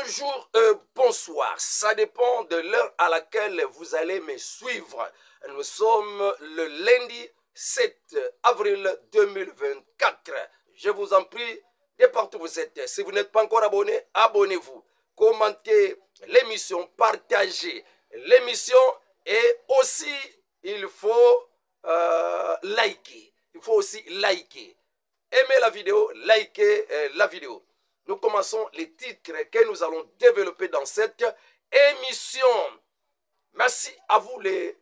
Bonjour, bonsoir. Ça dépend de l'heure à laquelle vous allez me suivre. Nous sommes le lundi 7 avril 2024. Je vous en prie, de partout où vous êtes. Si vous n'êtes pas encore abonné, abonnez-vous. Commentez l'émission, partagez l'émission et aussi il faut liker. Il faut aussi liker. Aimez la vidéo, likez la vidéo. Nous commençons les titres que nous allons développer dans cette émission. Merci à vous les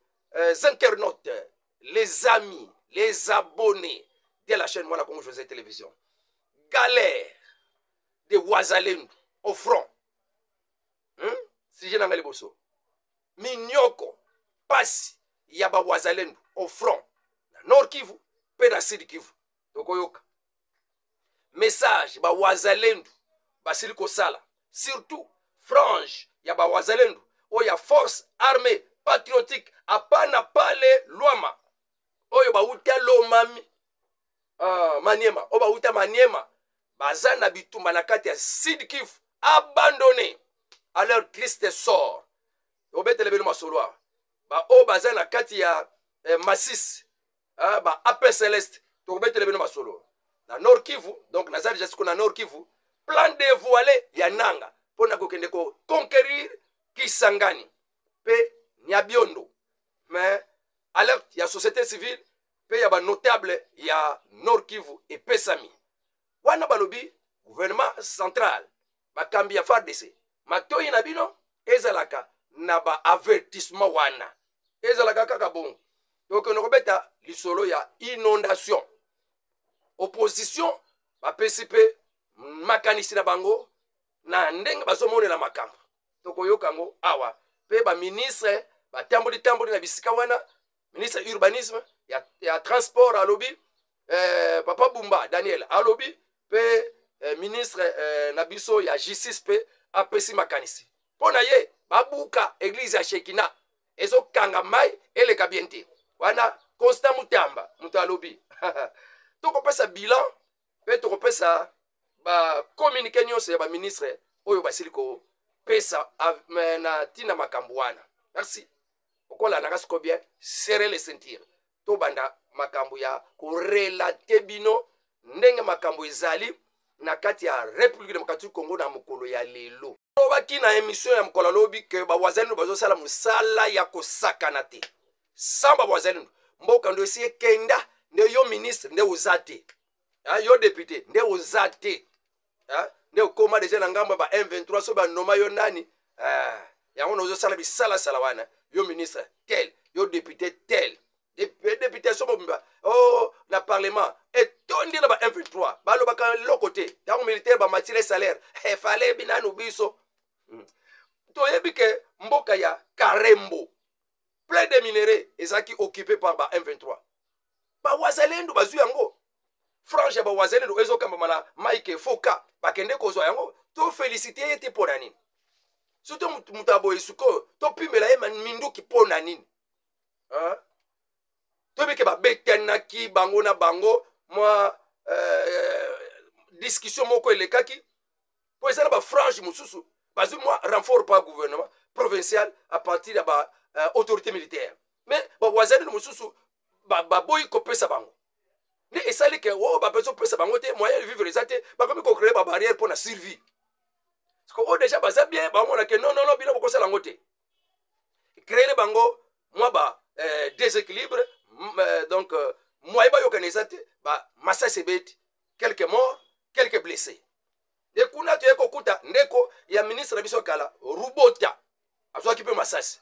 internautes, les amis, les abonnés de la chaîne Mwana Congo José Télévision. Galère de Wazalendo au front. Si je n'en ai pas bosso. Minyoko, Passi, Yaba Wazalendo au front. Nord Kivu, Pena Sud Kivu. Tokoyoka. Message ba Wazalendo basili kosala surtout frange ya ba Wazalendo oya force armée patriotique apana pale Luama oyo ba uta Lomami Maniema o ba uta Maniema bazana bitumba na kati ya Sud Kivu abandonné à leur triste sort obetele belo masoloa ba o bazana kati ya Massis ba Apé Céleste to obetele belo masolo na Nord Kivu, donc Nazari Jasiko na Nord Kivu, plan dévoilé Yananga, pour na kokende ko conquérir Kisangani, pe Nyabiondo. Mais alerte, il y a société civile, pe y a notable, il y a Nord Kivu et Pesami. Wana balobi, gouvernement central, bakambi ya FARDC, matoyi na bino, ezalaka na ba avertissement wana. Ezalaka kaka bon. Donc on robeta lisolo ya inondation. Opposition bapesipe makanisi na bango na ndenge bazomonela makambo tokoyoka ngo awa pe ba ministre batamboli na bisika wana ministre urbanisme ya transport alobi Papa Bumba Daniel alobi pe ministre na biso ya justice pe apesi makanisi pona ye babuka église ya Shekina ezokanga mai eleka biente wana Constant Mutamba muto alobi tokopesa bilan pe tokopesa ba communiqué nyonso ya ba ministre oyo basili ko pesa na tina makambo wana. Merci. Okola na kasiko bien serrer les ceintures. To banda makambo ya ko relate bino ndenge makambo ezali na kati ya République démocratique Congo na mokolo ya lelo. Obaki na émission ya mokolo lobi ke ba wazalendo bazosala musala ya kosakana te. Samba wazalendo mboka ndo esi kenda nde yo ministre nde uzate yo député nde uzate nde okoma deja na ngambo ba M23 so ba noma yo nani yango nozo sala bisala sala wana yo ministre tel yo député tel député so bomba na parlement et tondi na ba M23 balo baka lokote yango militaire ba matire salaire fallait binanu biso to yebike mboka ya Karembo plein de minéraux ezaki occupé par ba M23 ba Wazalendo bazu yango frange ba Wazalendo ezokamba mala Mike Foka bakende kozwa yango to féliciter ete pona nini surtout mutabo isuko to pimela ye minduki pona nini to beke ba betenaki bango na bango moi discussion moko elekaki po ezala ba frange mususu bazu moi renfort par gouvernement provincial à partir de ba autorité militaire mais ba Wazalendo mususu boy kopesa bango ne esali ke wo ba peso pesa bango te moyen de vivre ezate ba comme ko créer ba barrière pour la survie parce que o déjà baza bien ba mona ke non bino boko sala ngote créer bango moi ba déséquilibre donc moi ba yokanezate ba massacre bête quelques morts quelques blessés de kuna to ekokuta ndeko ya ministre biso kala Rubota azwa ki pe massacre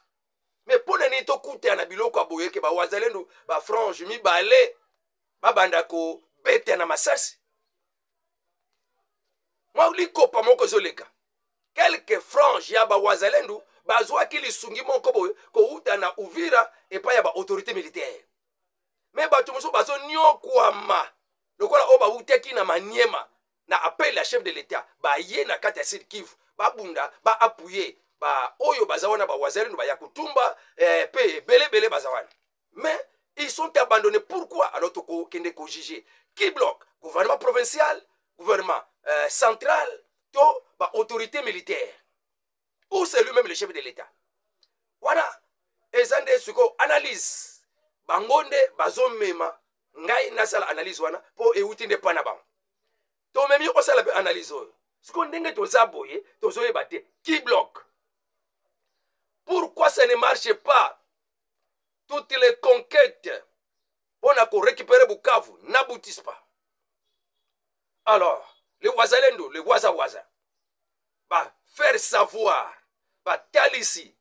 mais pour ne to kuta na biloko aboyeke ba Wazalendo ba frange mi balé ba banda ko bete na masasi moi liko pa moko zoleka quelques franges ya ba Wazalendo bazwa ki lisungi moko boye ko uta na Uvira et pa ya ba autorité militaire mais ba tumuso bazo nyokwama lokola o ba uteki na Maniema na appel la chef de l'état ba ye na kati ya Sud Kivu ba bunda ba appuyer ba oyo bazawana ba Wazalendo ba yakutumba pe belé bazawana mais ils sont abandonnés. Pourquoi? Alors toko kende ko juger qui bloque gouvernement provincial gouvernement central to ba autorité militaire ou c'est lui-même le chef de l'État. Voilà, ezande suko analyse bangonde bazomema ngai nasala analyse wana po euti nde pana bango. To memi osala be analyse oyo. Suko ndenge toza boye, tozoyeba te qui bloque. Pourquoi ça ne marche pas? Toutes les conquêtes on a récupérer Bukavu n'aboutissent pas. Alors, les Wazalendo, les Waza, bah, faire savoir, bah, tel ici,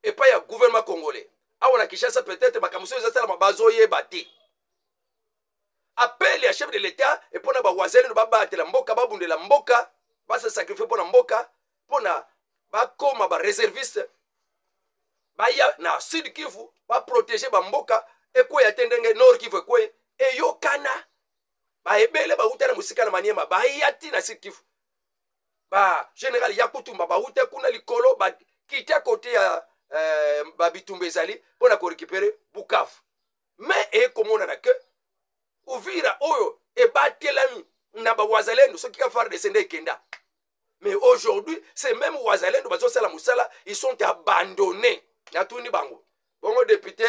et pas le gouvernement congolais. Ah, on a Kinshasa peut-être, bah, comme ça, ma bazoye bâti. Appelle les chefs de l'État, et pour na Wazalendo, bah, battre la mboka, bah, bunde la mboka, bah, se sacrifier pour la mboka, pour na, bah, comme, bah, réserviste, bah, ya, na, Sud Kivu, bah, protéger, bah, mboka, et quoi, y attendre, Nord Kivu, quoi, et yo, kana, ba ebele ba utana musika na maniema ba yati na sikifu ba général Yakutumba ba uta kuna likolo ba kita côté ya ba bitumba ezali pona ko récupérer Bukavu mais e komona na que Uvira oyo e batelami na ba Wazalendo ce qui va faire descendre Kenda. Mais aujourd'hui c'est même Wazalendo bazo sala musala ils sont abandonnés na tuni bango bongo député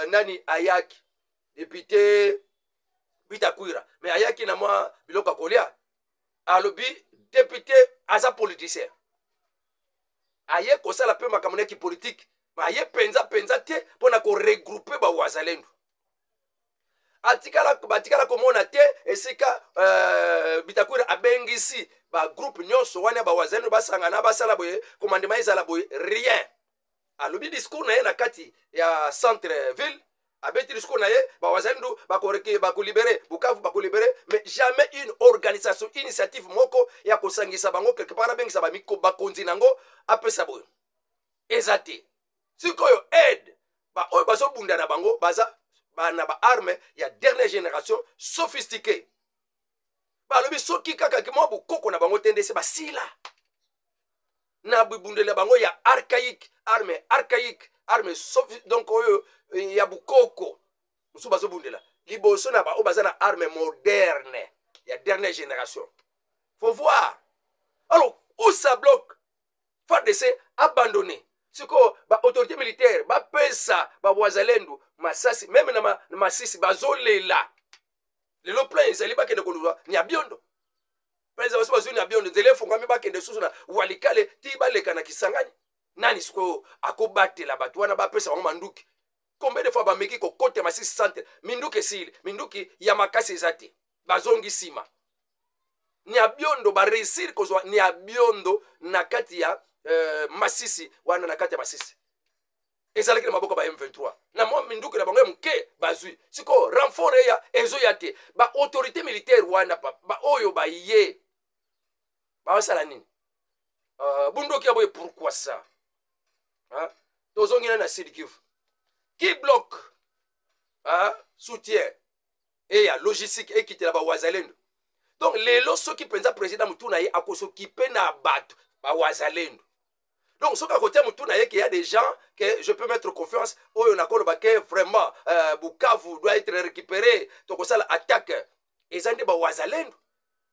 nani Ayaki député Bitakwira mais ayaki na moi biloka kolia alobi député aza politicien aye kosala pe makamone ki politique mais aye penza te pona ko regrouper ba Wazalendo atikala komona te esika Bitakwira abengisi ba groupe nyonso wana ba Wazalendo basangana basala boye commandement ezala boye rien alobi discours na ye na kati ya centre ville abeti discours na ye ba Wazalendo ba ko libérer Bukavu ba ko libérer mais jamais une organisation initiative moko ya ko sangisa bango quelque part bengisa ba miko bakonzi nango apesa boyo ezate sikoyo aide ba oyo bazo bunda na bango baza ba na ba arme ya dernière génération sophistiquée ba lobi soki kaka ki mo bukoko na bango tendese ba sila na bundele bango ya archaïque arme donc oyo ya bukoko musu bazo bundela liboso na ba o bazana arme moderne ya dernière génération. Faut voir alors où ça bloque FARDC abandonné siko ba autorité militaire ba pesa ba Wazalendo masasi même na masisi bazolela lelo plan ezali ba kende kolwa ni abiondo pesa baso bazuni abiondo nzele fongami ba kende susu na walikale ti baleka na Kisangani nani siko akobatela batu wana ba pesa bango manduki. Combien de fois bameki ko kote masisi centre minduki esili minduki ya makasi ezate bazongi sima ni abiondo ba réussir kozwa ni abiondo na kati ya masisi wana na kati ya masisi ezalaki na maboko ba M23 na mwa minduki na bango mke bazui siko renfort ya ezo yate ba autorité militaire wana ba oyo ba ye ba wasala nini bundoki aboye pourquoi ça hein tozongi na Sud Kivu qui bloque soutien et ya logistique et qui te la ba Wazalendo. Donc les lots qui pensa président Mutuna ye akosokipe na bato ba Wazalendo. Donc ce côté Mutuna ye qu'il y a des gens que je peux mettre confiance oyo na koloba que vraiment Bukavu doit être récupéré donc ça l'attaque ezande ba Wazalendo.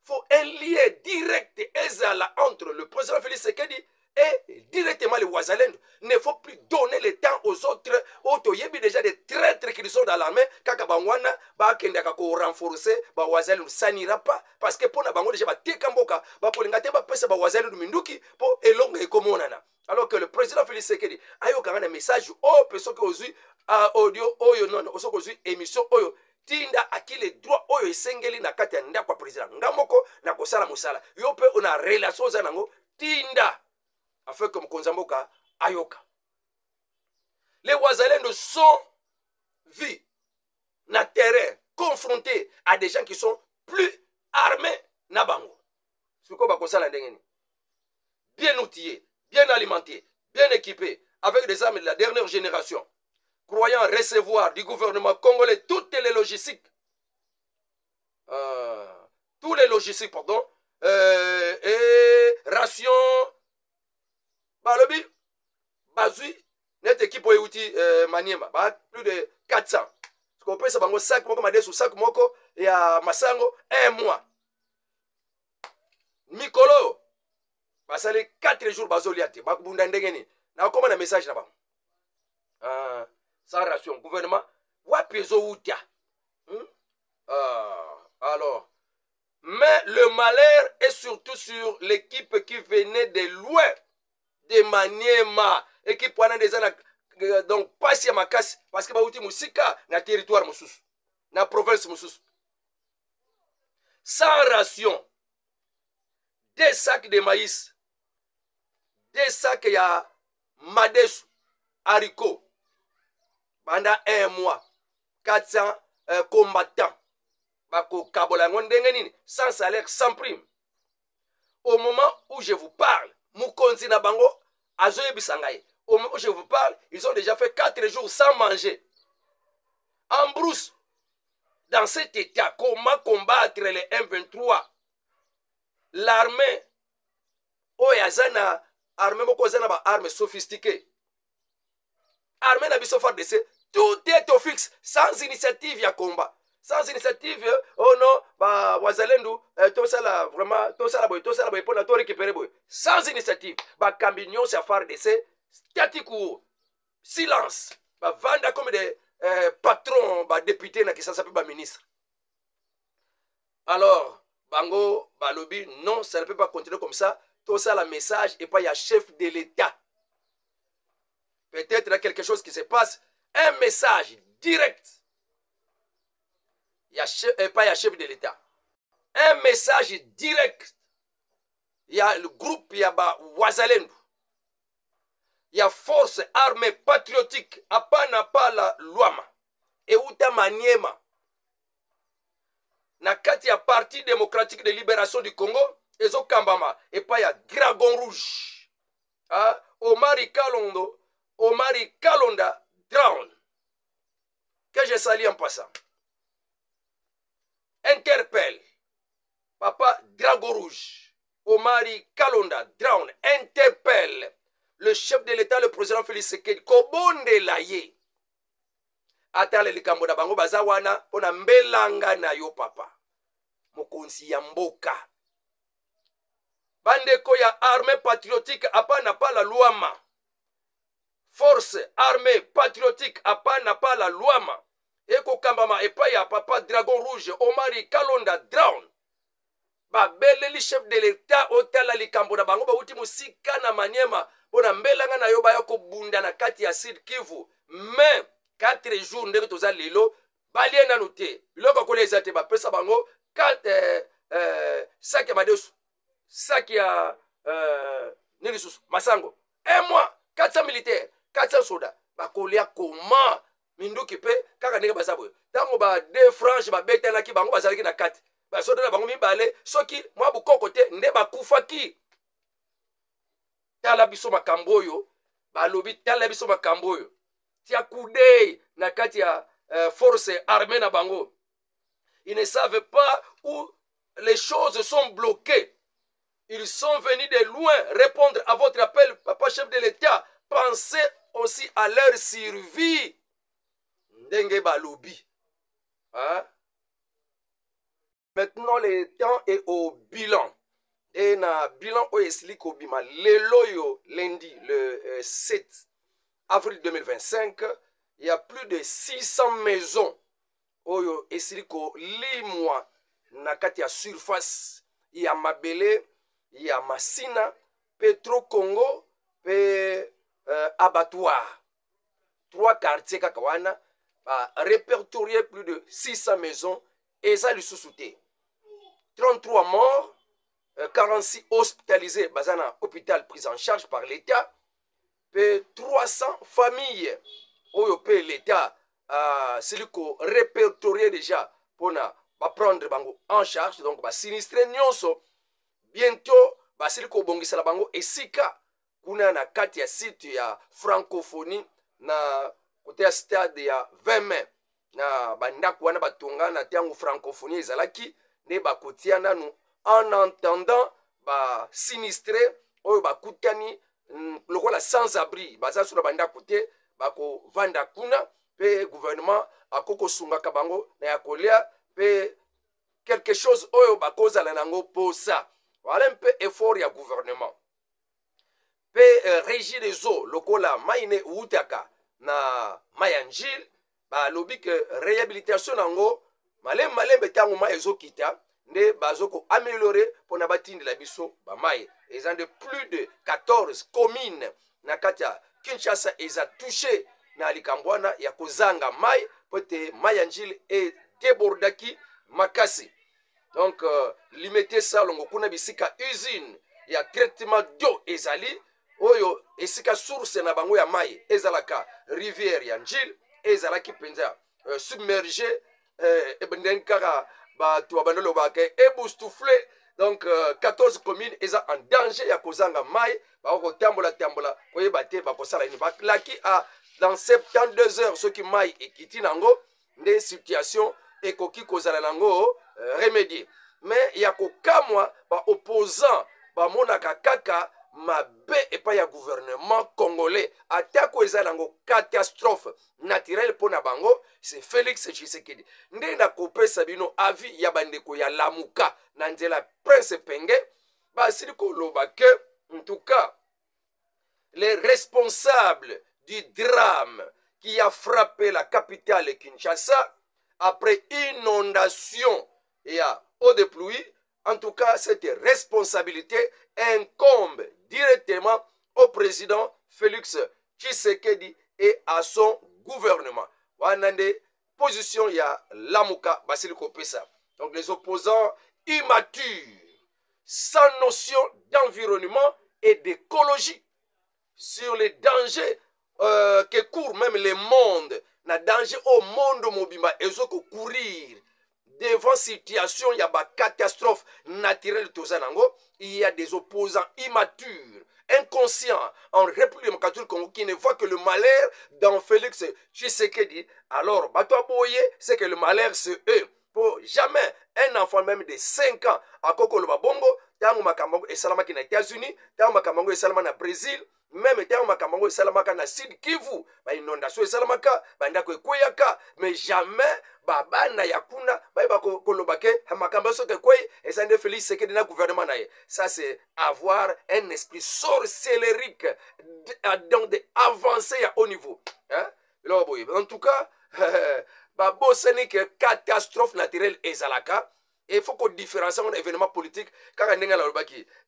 Faut un lien direct ezala entre le président Félix Tshisekedi et directement les Wazalendo. Ne faut plus donner le temps aux autres. Auto yebi déjà des traîtres qui sont dans l'armée. Kaka bangwana ba kenda kako renforcer ba Wazalendo, ça n'ira pas parce que pour na bango déjà ba tekamboka ba polingate ba pesa ba Wazalendo minduki pour elonga ekomonana. Alors que le président Félix Tshisekedi ayo kanga message au peso que ozui audio oyo non oso kozui émission oyo tinda akile droit oyo esengeli na kati ya ndako président ngamoko na kosala musala yo pe on a relation za nango tinda afin que Mkonzamboka ayoka. Les Wazalendo sont vus na terrain confrontés à des gens qui sont plus armés na bango. Suko bakosala ndengeni. Bien outillés, bien alimentés, bien équipés, avec des armes de la dernière génération, croyant recevoir du gouvernement congolais toutes les logistiques, et rations. Balobi, bazui, net équipe outil maniema, plus de 400. Ce qu'on peut c'est bango sac moko made sous sac moko ya masango un mois. Mikolo, basali 4 jours bazolia te bakubunda ndenge nini nakoma na message na bango sans ration gouvernement wapi ezowuta alors mais le malheur est surtout sur l'équipe qui venait de loin de Maniema équipe wana des ana donc pasi ya makasi parce que bauti musika na territoire mususu na province mususu sans ration 2 sacs de maïs 2 sacs ya madesu haricots pendant 1 mois 400 combattants bako kabola ndenge nini sans salaire sans prime au moment où je vous parle mukonzi na bango azoyebisa ngai au moment où je vous parle ils ont déjà fait 4 jours sans manger en brousse dans cet état comment combattre les M23 l'armée oyazana armée moko zana ba armes sophistiquées armée na biso FARDC tout est au fixe sans initiative ya combat sans initiative oh non ba wazalendo tout ça là vraiment tout ça là pour na to récupérer boy sans initiative ba cambignon ya FARDC statique ou silence ba vanda comme des patrons ba députés na qui ça s'appelle ba ministre alors bango balobi non ça ne peut pas continuer comme ça tout ça la message et pas il y a chef de l'État peut-être il y a quelque chose qui se passe un message direct il y a pas il y a chef de l'État un message direct il y a le groupe il y a ba wazalendo il y a force armée patriotique apana pala luama et uta Maniema na kati ya Parti démocratique de libération du Congo ezo kambama et pas ya Dragon Rouge Omari Kalonda drown que je salue en passant interpelle papa Dragon Rouge Omari Kalonda drown interpelle le chef de l'État le président Félix Tshisekedi kobonde la ye atale likambo na bango baza wana ona mbelanga na yo papa mokonzi ya mboka bandeko ya armée patriotique apana pa la luama force armée patriotique apana pa la luama eko kambama epa ya papa Dragon Rouge Omari Kalonda drown babeleli chef de l'État otala likambo na bango bauti musika na Maniema ona mbelanga na yo baya kobunda na kati ya Sud Kivu mais 4 jours ndenge toza lelo balie nanu te biloko koleza te bapesa bango 4 sac ya madesu sac ya nini susu masango 1 mois 400 militaires 400 soldats bakolia comment minduki pe kaka ndenge basaboyo tango ba 2 francs babetanaki bango bazalaki na 4 basoda na bango mibale soki mwa bukoko te nde bakufaki tala biso makambo oyo balobi tala biso makambo oyo tia kudei na kati ya force armée na bango ils ne savent pas où les choses sont bloquées ils sont venus de loin répondre à votre appel papa chef de l'État pensez aussi à leur survie ndenge balobi maintenant le temps est au bilan et na bilan oyo esili kobima lelo yo lundi le 7 avril 2025 il y a plus de 600 maisons oyo esili kolimwa na kati ya surface ya mabele ya Masina Petro Congo pe abattoir 3 quartiers kaka wana répertorié plus de 600 maisons et ça lisusu te 33 morts 46 hospitalisés bazana hôpital pris en charge par l'État pe 300 familles oyo pe l'État siliko répertorié déjà pona ba prendre bango en charge donc ba sinistre nyonso bientôt ba siliko bongisa la bango esika kuna na kati ya site ya francophonie na côté ya stade ya 20 mai na bandako wana batonga na tiango francophonie ezalaki ne bakotia nanu en entendant ba sinistre oyo bakutani lokola sans abri baza sur bandako te bako vanda kuna pe gouvernement akoko sungaka bango na ya kolia pe quelque chose oyo bakozala nango posa voilà un peu effort ya gouvernement régie des eaux lokola maine utaka na mayanjil ba lobi que réhabilitation nango malembe tango mai ezokita nde bazoko améliorer pona batindi la biso ba mai ezan de plus de 14 communes na katia Kinshasa eza touché na likambwana ya kozanga mai pote mayanjil et débordaki makasi. Donc limiter ça longo kuna bisika usine ya traitement d'eau ezali oyo esika source na bango ya mai ezalaka rivière ya Njil ezalaki penza submergé ebendenkaka bato abandolo bake eboustoufflé. Donc 14 communes eza en danger ya kozanga mai bako tambola koyeba te bakosala ni baklaki a dans 72 heures ce qui mai ekiti nango nde situation ekoki kozala nango remédier. Mais ya kokamwa ba opposant ba monaka kaka mabe epa ya gouvernement congolais atako eza nango catastrophe naturelle pona bango c'est Félix Tshisekedi nde na kopesa bino avis ya bandeko ya Lamuka na nzela Prince Penge basili koloba que en tout cas les responsables du drame qui a frappé la capitale Kinshasa après inondation et à eau de pluie, en tout cas cette responsabilité incombe directement au président Félix Tshisekedi et à son gouvernement. Wanande position ya Lamuka Basili Kopesa. Donc les opposants immatures, sans notion d'environnement et d'écologie, sur les dangers que court même le monde, na danger au monde mobimba ezoko courir devant situation il y a ba catastrophe naturelle tozanango, il y a des opposants immatures, inconscients en République démocratique du Congo qui ne voient que le malheur dans Félix Tshisekedi. Alors bato aboye c'est que le malheur c'est eux. Pour jamais un enfant même de 5 ans à Kokolo Babongo, tango makambo et salama ki na États-Unis, tango makambo et salama na Brésil, même tango makambo et salama na Sud Kivu, ba inondation et salama ka, ba ndako ekoyaka, mais jamais baba na yakuna, ba kolobake makambo so ke koy et ça ne Félix Tshisekedi na gouvernement na ye. Ça c'est avoir un esprit sorcellerique donc d'avancer à haut niveau, hein? En tout cas, babo ce n'est que catastrophe naturelle ezalaka. Et il faut qu'on différencie un événement politique.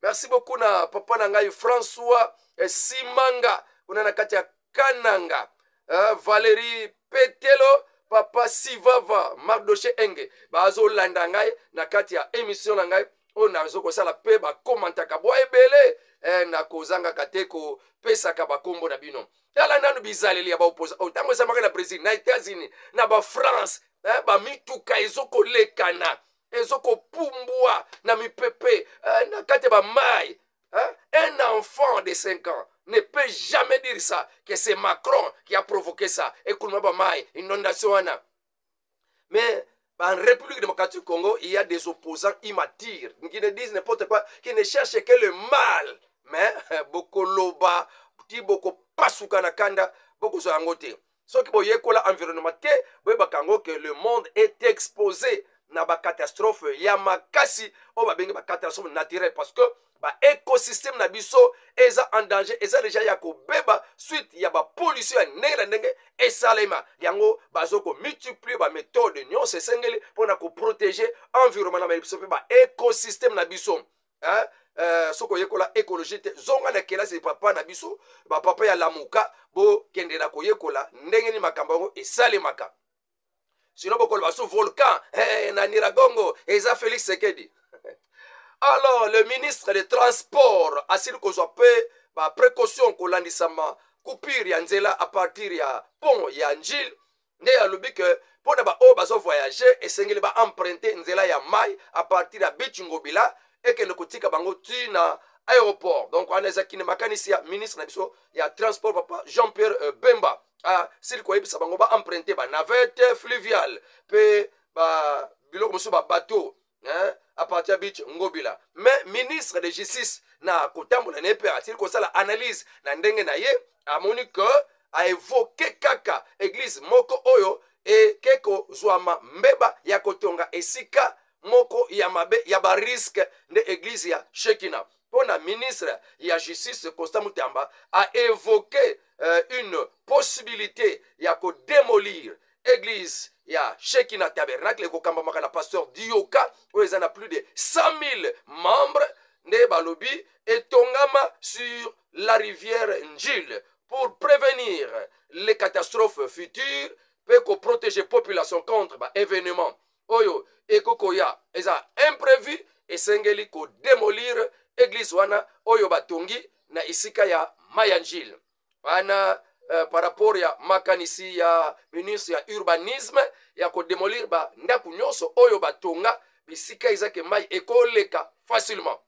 Merci beaucoup na papa nangai François Simanga. On a Katia Kananga. Valérie Petelo. Papa Sivava. Mardoche Enge. Bazo Landangai. Na Katia émission nangai. On a zo kosala pe ba komanta ka boy belé. Na kozanga kateko pesa ka ba kombo na bino. Tala nanu bizaleli ya ba opposa. O tango samaka na Brésil, na États-Unis, na ba France, ba mituka ezoko lekana. Ezoko pumbua na mipepe na kate ba mai. Un enfant de 5 ans ne peut jamais dire ça, que c'est Macron qui a provoqué ça. Et qu'on ba mai, inondation wana. Mais en République démocratique du Congo, il y a des opposants immatures qui ne disent n'importe quoi, qui ne cherchent que le mal. Mais beaucoup loba, beaucoup pasuka na kanda, beaucoup so angote. Ce qui boye kola environnement te, boye bakango que le monde est exposé na ba catastrophe ya makasi o ba bengi ba catastrophe naturelle parce que ba écosystème na biso eza en danger, eza déjà ya ko beba suite ya ba pollution nera ndenge esalema yango bazoko multiplier ba méthode nyon se sengeli pona ko protéger environnement na biso ba écosystème na biso, hein? Soko yekola écologie te zonga na kela se papa na biso ba papa ya Lamuka bo kende na ko yekola ndenge ni makambo esalemaka. Sinon bokol baso volcan na Niragongo eza Félix Tshisekedi. Alors le ministre des Transports asile ko zope ba précaution ko landisama coupure ya nzela à partir ya pont ya Njil nde alobi que pona ba o baso voyager esengeli ba emprunter nzela ya mai à partir ya Bichingobila et que le kotika bango tina aéroport. Donc on a qui ne makanisi ya ministre na biso ya transport papa Jean-Pierre Bemba a s'il ko yebisa bango ba emprunter ba navette fluviale pe ba biloko mosu ba bateau, hein, à partir ya Beach Ngobila. Mais ministre de justice na kotambola na pe s'il ko sala analyse na ndenge na ye a monique a évoqué kaka église moko oyo et keko zwama mbeba ya kotonga esika moko ya mabe ya ba risque de église ya Shekina pour la ministre de la Justice, Constant Moutamba, a évoqué une possibilité de démolir l'église. Il y a Shekina Tabernacle, le pasteur Dioka, où il y a plus de 100 000 membres de Balobi, et Tongama sur la rivière Njil pour prévenir les catastrophes futures, pour protéger la population contre les événements. Oyo, et Kokoya, ils ont imprévu, et Sengeli ko démolir l'église wana, Oyo Batongi, na isika ya Mayanjil. Wana, par rapport à makanisi ya ministre ya urbanisme ya ko démolir ba ndaku nyonso oyo batonga bisika izake mai ekoleka facilement.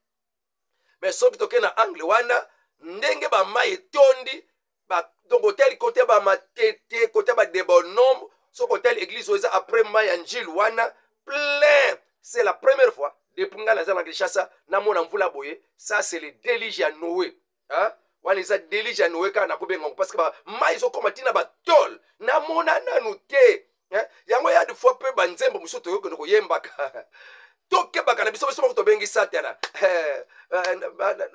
Mais soki toke na angle wana ndenge ba mai tondi ba donc hôtel côté ba matete côté ba de bonhomme so hôtel église oza après mai anjil wana plein. C'est la première fois depuis nga na za na Kinshasa na mona mvula boye. Ça c'est le déluge à Noé, hein. Wana eza délige ya Noé kana kobenga parce que ba mai zo komatina ba tol na mona nanu te, yango ya de fois pe banzembo musoto yo ko yembaka toke baka na biso biso ko tobengi satana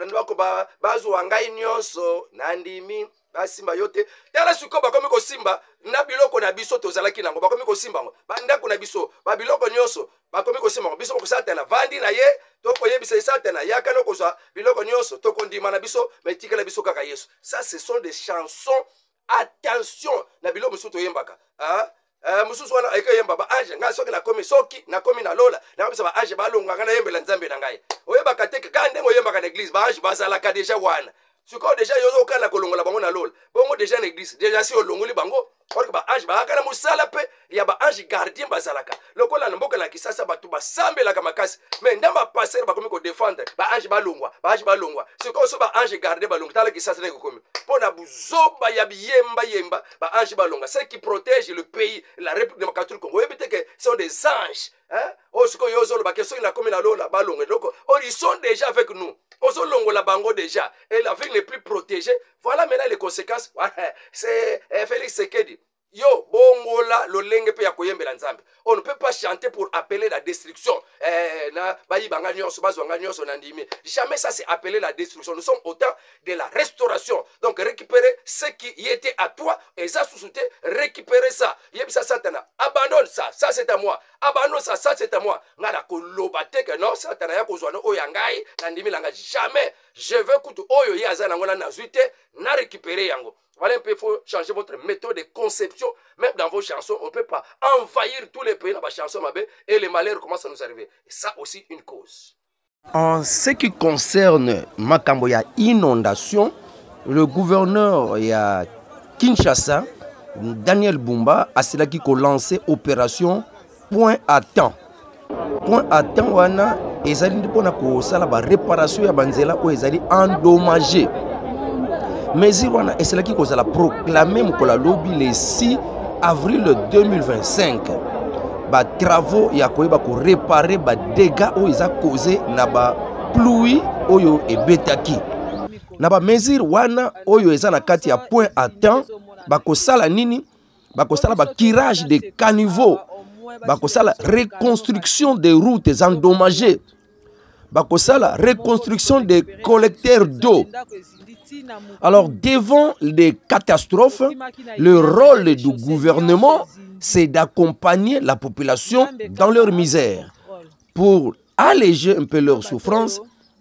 ndako ba zo ngai nyonso na ndimi basimba yote tala suko bakomi ko simba na biloko na biso tozalaki nango bakomi ko simba ngo bandako na biso ba biloko nyonso bakomi ko simba biso ko satana vandi na ye toko yebisa satana yakano ko za biloko nyonso toko ndima na biso metika na biso kaka Yesu. Ça ce sont des chansons, attention na biloko musuto yembaka mususu wana eke yemba ba ange nga soki na komi soki na komi na lola na bisa ba ange balonga kana yembela nzambe na ngai oyebaka teke kande ngoyembaka na église ba ange bazalaka déjà wana. Suko déjà yozo kala kolongola bango na lola bongo déjà na église déjà si olongoli bango or ba ange ba kana musala pe ya ba ange gardien bazalaka lokola na mboka na Kisasa batu basambela kama makasi mais ndamba passer ba komi ko défendre ba ange balongwa suko so ba ange garder balongwa tala Kisasa na komi pona buzoba ya yemba ba ange balonga ceux qui protègent le pays la République démocratique du Congo ebite que sont des anges, hein. O suko yozo lo ba keso na komi na lola balongwa donc ils sont déjà avec nous. Ozo longo la bango déjà et la ville n'est plus protégée. Voilà maintenant les conséquences. C'est Félix Sekedi. Yo, bongola, lolenge pe ya koyembela nzambe. On ne peut pas chanter pour appeler la destruction. Na bayi banga nyonso, bazwanga nyonso na ndimi. Jamais ça c'est appeler la destruction. Nous sommes au temps de la restauration. Donc récupérer ce qui était à toi et ça sous-souté, récupérer ça. Yebisa satana, abandonne ça, ça c'est à moi. Abandonne ça, ça c'est à moi. Ngana kolobate que non, satana ya kozwana oyangai, na ndimi langa jamais. Je veux kutu oyo yaza ngona na zuite, na récupérer yango. Voilà un peu, il faut changer votre méthode de conception. Même dans vos chansons, on ne peut pas envahir tous les pays dans vos chansons et les malheurs commencent à nous arriver. Et ça aussi, une cause. En ce qui concerne Makamboya inondation, le gouverneur ya Kinshasa, Daniel Bumba, a cela qui a lancé opération Point à temps. Point à temps, wana, ezali ndipona ko sala ba réparation ya banzela o ezali endommagé. Mais il et c'est là qui a proclamé le 6 avril 2025. Les travaux pour réparer les dégâts qui ont causé la pluie et betaki. Na mesure wana oyo eza na kati ya point à temps bakosala nini bakosala ba curage de caniveaux bakosala reconstruction des routes endommagées bakosala reconstruction des collecteurs d'eau. Alors, devant les catastrophes, le rôle du gouvernement, c'est d'accompagner la population dans leur misère pour alléger un peu leur souffrance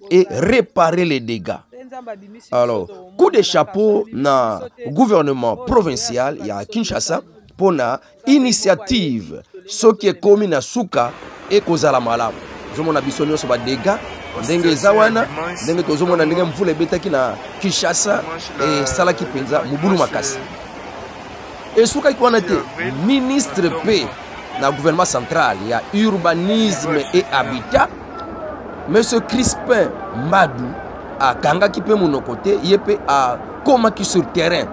et réparer les dégâts. Alors, coup de chapeau dans le gouvernement provincial, il y a Kinshasa, pour une initiative, ce qui est commis à Souka et Kozala Malam. Je m'en abissonne sur les dégâts. Ndenge zawana ndenge tozomona ndenge mvula ebetaki na Kinshasa et salaki penza mubulu makasi et suka ki wana te ministre P na gouvernement central ya urbanisme et habitat monsieur Crispin Madou akanga ki pe monoko te ye pe a koma ki sur terrain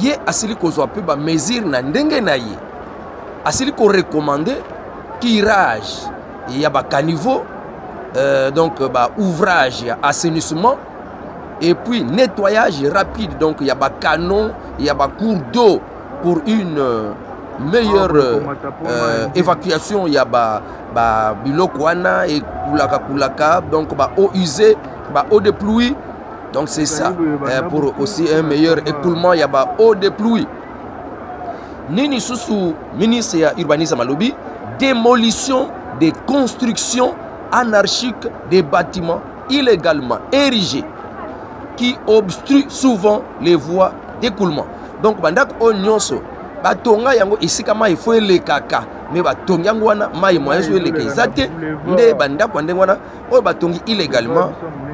ye asili kozwa pe ba mesure na ndenge na ye asili ko recommander curage ya ba caniveau. Donc ouvrage, assainissement et puis nettoyage rapide. Donc il y a des canons, il y a des cours d'eau pour une meilleure évacuation. Il y a des bilokwana et kulaka donc eau usée eau de pluie. Donc c'est ça. Pour aussi un meilleur écoulement, il y a eau de pluie. Nini Soussou, ministre de l'urbanisme à Lobi, démolition des constructions anarchiques des bâtiments illégalement érigés qui obstruent souvent les voies d'écoulement. Donc, bandak onyonso, batonga yango isika mai faut le kaka, mais batonga yango wana mai moyen so le kezate, nde bandak wande wana o batongi illégalement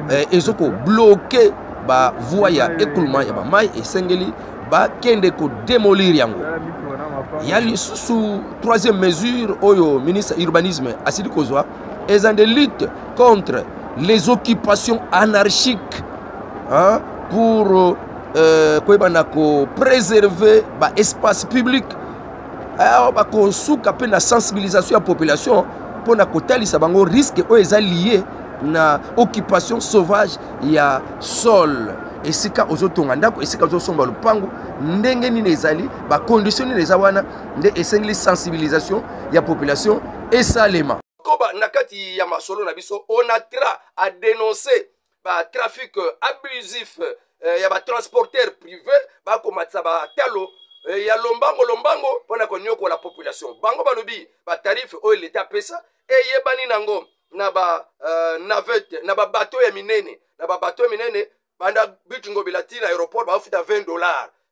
et ko bloquer ba voie ya écoulement ya ba mai esengeli ba kende ko démolir yango. Il y a sous troisième mesure au ministre de l'urbanisme Assidi Kozwa et en de lutte contre les occupations anarchiques, hein, pour préserver l'espace public. Il y a une sensibilisation à la population pour que risque lié à l'occupation sauvage ya sol. Et si ka ozotonga ndako esika ozosomba lupango ndenge nini ezali ba condition nini ezawana nde esengeli sensibilisation ya population esalema koba nakati ya masolo na biso onatra a dénoncer ba trafic abusif ya ba transporteur privé ba komatsa ba talo ya lombango pona konyoko la population bango balobi ba tarif o l'état pesa e yebani nango na ba navette na ba bateau ya minene na ba bateau ya minene banda bitungo bilati na aéroport ba futa $20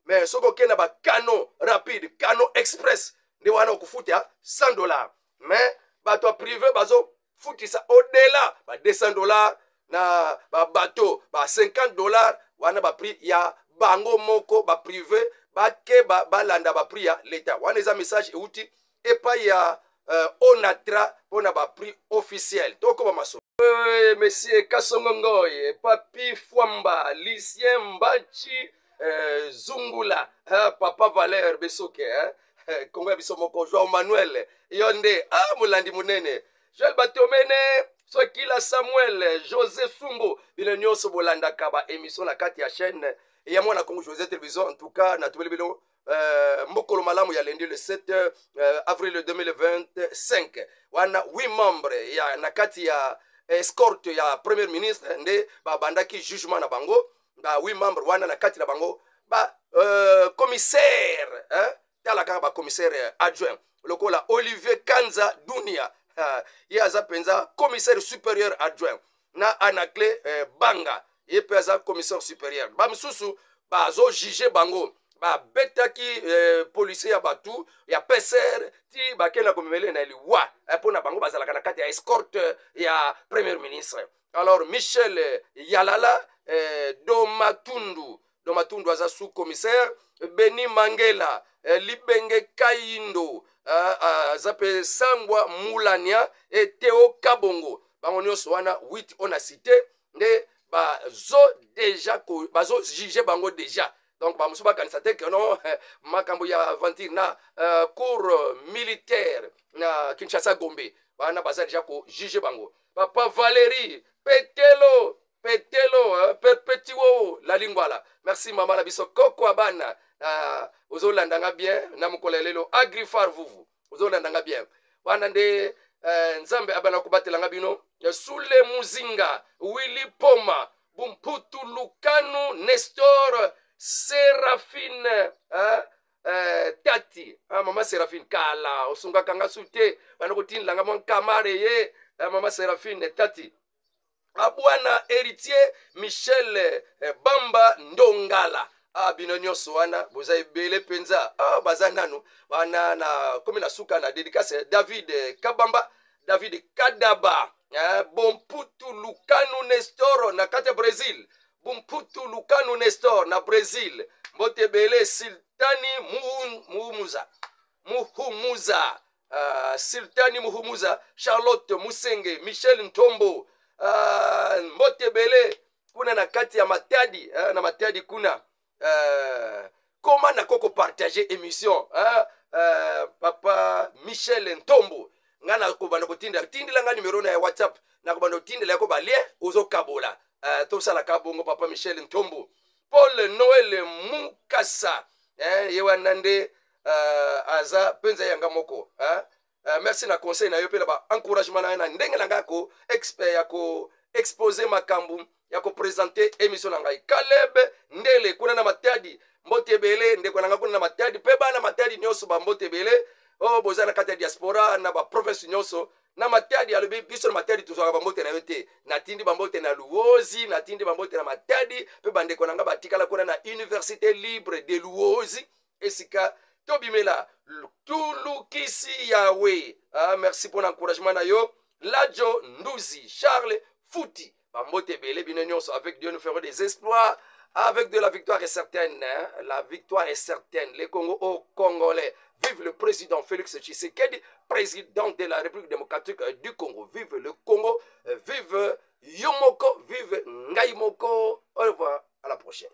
mais soko kena ba cano rapide cano express ndi wana okufuta $100 mais bateau privé bazo futisa au-delà ba $200 na ba bateau ba $50 wana ba prix ya bango moko ba privé ba ke ba landa ba prix ya l'état wana eza message euti epa ya onatra pona ba prix officiel toko ba maso. Monsieur Kasongongoy, Papi Fwamba, Lucien Mbachi, Zungula, Papa Valère Besoke, Kongo Bisomoko, Joao Manuel, Yonde, Moulandi Mounene, Joël Batomene, Sokila Samuel, José Sumbo, Bilenio Sobolanda Kaba, émission la 4 chaîne, et y'a moi la Congo José Télévision, en tout cas, Natouel Bilo, Mokolo Malamu, ya lundi le 7 avril 2025. Wana 8 membres, ya Nakati ya escorte ya premier ministre nde babandaki jugement na bango ba 8 membres wana na kati na bango ba commissaire hein tala kaka ba commissaire adjoint lokola Olivier Kanza Dunia ye aza penza commissaire supérieur adjoint na Anaclé Banga ye penza commissaire supérieur ba misusu ba zo juger bango ba betaki policier ya batu ya PCR ti bakela komemele na liwa pona bango bazalaka na kati ya escorte ya premier ministre. Alors Michel Yalala Domatundu aza sous commissaire, Beni Mangela Libenge Kaindo Zape Sangwa Moulania et Théo Kabongo bango nyonso wana 8 on a cité nde bazo déjà bazo juger bango déjà. Donc, je suis candidat que non, makambo ya aventure na cours militaire na Kinshasa Gombe. Wana baza déjà ko juger bango. Papa Valérie Petelo Perpetuo la lingwala. Merci maman la biso koko abana. Ozolandanga bien na mukolelelo agrifar vuvu. Ozolandanga bien. Wana nde nzambe abana kubatela bino Sule Muzinga Willy Poma Bumputu Lukanu Nestor Séraphine Tati Mama Séraphine Kala Osunga Kanga Sute Wanakotin Langa Mon Kamare ye Mama Séraphine Tati Abwana héritier Michel Bamba Ndongala bino nyonso wana boza ebele penza bazanano wana na komi na suka na dédicace David Kabamba David Kadaba Bomputu Lukanu Nestor na kate Brésil Bumputu Lukanu Nestor na Brésil Mbotebele Sultani Muhumuza Sultani Muhumuza Charlotte Musenge Michel Ntombo Mbotebele kuna na kati ya Matadi na Matadi kuna comment na koko partager émission Papa Michel Ntombo ngana ko bana ko tindila nga numéro na WhatsApp na ko bana tindila ko ba lien ozo kabola to sala kabongo Papa Michel Ntombo Paul Noël Mukasa yewanande aza penza yanga moko merci na conseil na yo pe ba encouragement na ndenge nga ko expert ya ko exposer makambu ya kopresente émission na ngai Caleb Ndele kuna na Matadi mbote ebele ndeko na ngai kuna na Matadi pe bana Matadi nyonso ba mbote ebele o boza na kati ya diaspora na ba province nyonso na Matadi alobi biso na Matadi tozwaka ba mbote na yo te natindi ba mbote na Luozi natindi ba mbote na Matadi pe bandeko na ngai batikala kuna na Université Libre de Luozi esika tobimela tulukisi yawe. Merci pour l'encouragement na yo Ladjo Nduzi Charles Fouti bambote bele binonyonso. Avec Dieu nous ferons des exploits, avec de la victoire est certaine, hein? La victoire est certaine. Les Congo aux Congolais, vive le président Félix Tshisekedi, président de la République démocratique du Congo. Vive le Congo, vive Yomoko, vive Ngaimoko. Au revoir, à la prochaine.